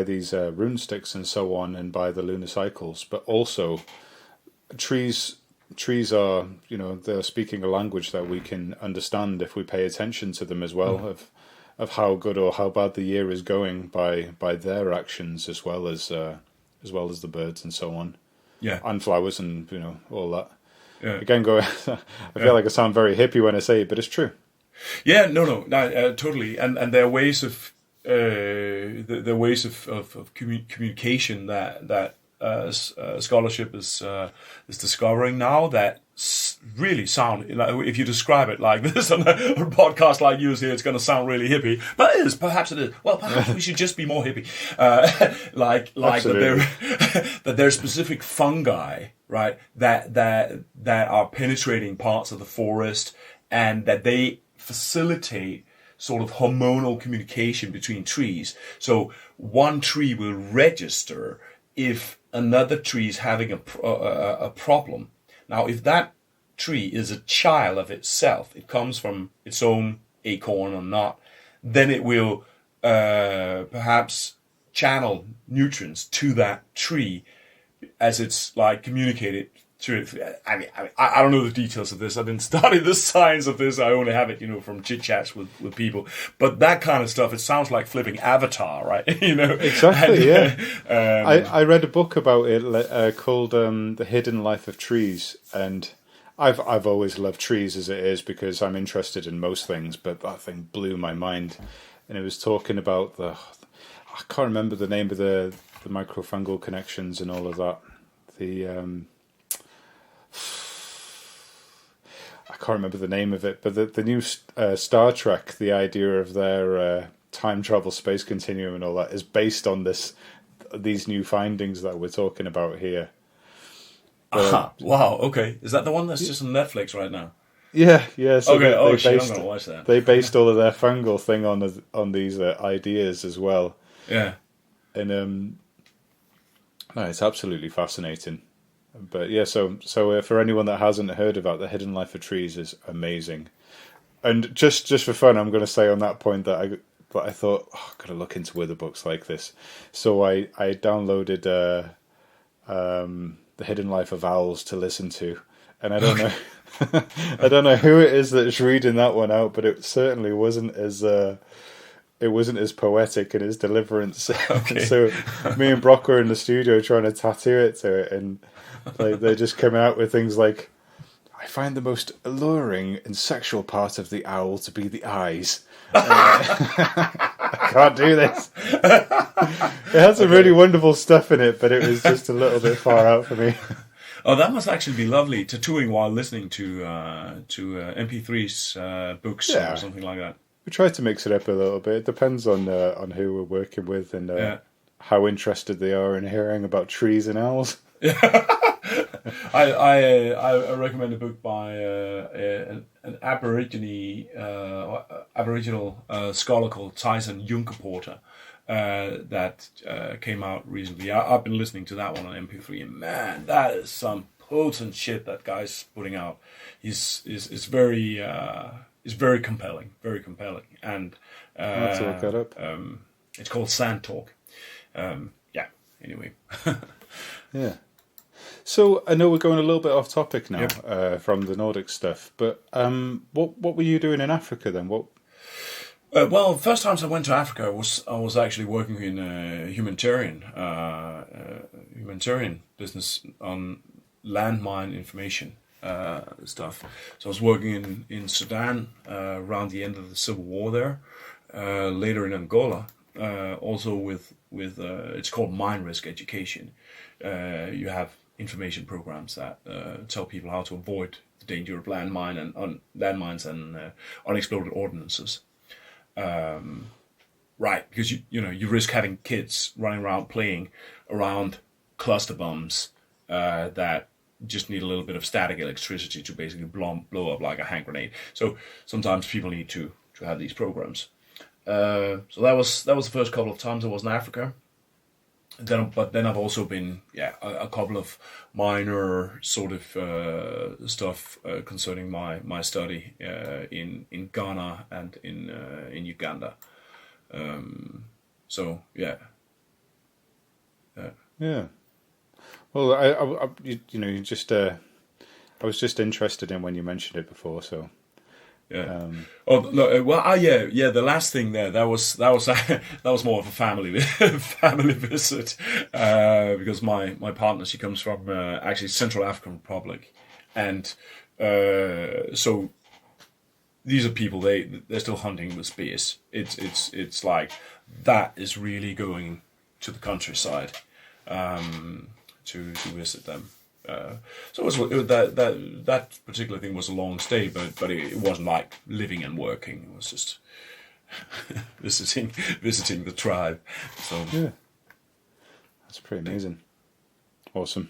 these rune sticks and so on, and by the lunar cycles, but also trees are they're speaking a language that we can understand if we pay attention to them as well, of how good or how bad the year is going by their actions, as well as the birds and so on. Yeah, and flowers and all that. Yeah. Again, I feel like I sound very hippie when I say it, but it's true. Yeah, no, totally. And there are ways of the ways of communication that scholarship is discovering now that really sound, if you describe it like this on a podcast like yours here, it's going to sound really hippie, but it is. Perhaps it is. Well, perhaps we should just be more hippie. Like that there are specific fungi, right, that are penetrating parts of the forest, and that they facilitate sort of hormonal communication between trees. So one tree will register if another tree is having a problem. Now, if that tree is a child of itself, it comes from its own acorn or not, then it will perhaps channel nutrients to that tree as it's like communicated to it. I don't know the details of this. I didn't study the science of this. I only have it, from chit chats with people. But that kind of stuff, it sounds like flipping Avatar, right? Exactly. And, yeah. I read a book about it called "The Hidden Life of Trees," and I've always loved trees as it is because I'm interested in most things. But that thing blew my mind, and it was talking about I can't remember the name of the microfungal connections and all of that. I can't remember the name of it, but the new Star Trek, the idea of their time travel space continuum and all that is based on these new findings that we're talking about here. Wow, okay. Is that the one that's just on Netflix right now? Yeah. So okay, I'm going to watch that. They based all of their fungal thing on these ideas as well. Yeah. And no, it's absolutely fascinating. But yeah, so for anyone that hasn't heard about The Hidden Life of Trees, is amazing. And just for fun, I'm going to say on that point that I thought, I've got to look into other books like this. So I downloaded The Hidden Life of Owls to listen to, and I don't know, I don't know who it is that's reading that one out, but it certainly wasn't as poetic in its deliverance. Okay. So me and Brock were in the studio trying to tattoo it to it, and they're just coming out with things like, I find the most alluring and sexual part of the owl to be the eyes. I can't do this. It had some really wonderful stuff in it, but it was just a little bit far out for me. Oh, that must actually be lovely, tattooing while listening to MP3's books or something like that. We try to mix it up a little bit. It depends on who we're working with and how interested they are in hearing about trees and owls. I recommend a book by an Aboriginal scholar called Tyson Junkerporter that came out recently. I've been listening to that one on MP3, and man, that is some potent shit that guy's putting out. Is very compelling, and I'll have to look that up. It's called Sand Talk. Anyway. Yeah. So I know we're going a little bit off topic now from the Nordic stuff, but what were you doing in Africa then? What? Well, the first times I went to Africa, I was actually working in a humanitarian business on landmine information stuff. So I was working in Sudan around the end of the civil war there, later in Angola, also with it's called mine risk education. You have information programs that tell people how to avoid the danger of landmines and unexploded ordnances. Right, because you risk having kids running around playing around cluster bombs that just need a little bit of static electricity to basically blow up like a hand grenade. So sometimes people need to have these programs. So that was the first couple of times I was in Africa. But then I've also been a couple of minor sort of stuff concerning my study in Ghana and in Uganda. So yeah. Yeah. Well, I was just interested in when you mentioned it before, so. Yeah. The last thing there that was more of a family visit because my partner, she comes from actually Central African Republic, and so these are people they're still hunting with spears. It's like that is really going to the countryside to visit them. So that particular thing was a long stay, but it wasn't like living and working. It was just visiting the tribe. So yeah, that's pretty amazing. Awesome.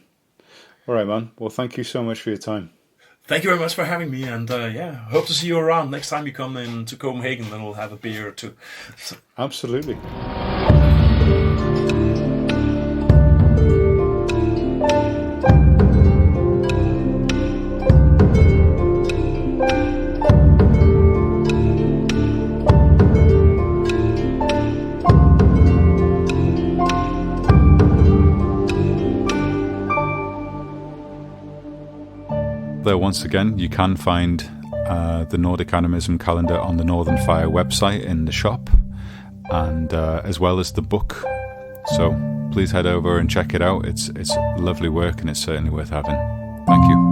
All right, man. Well, thank you so much for your time. Thank you very much for having me, and hope to see you around next time you come in to Copenhagen. Then we'll have a beer or two. So. Absolutely. Once again, you can find the Nordic Animism calendar on the Northern Fire website in the shop, and as well as the book. So please head over and check it out. It's lovely work, and it's certainly worth having. Thank you.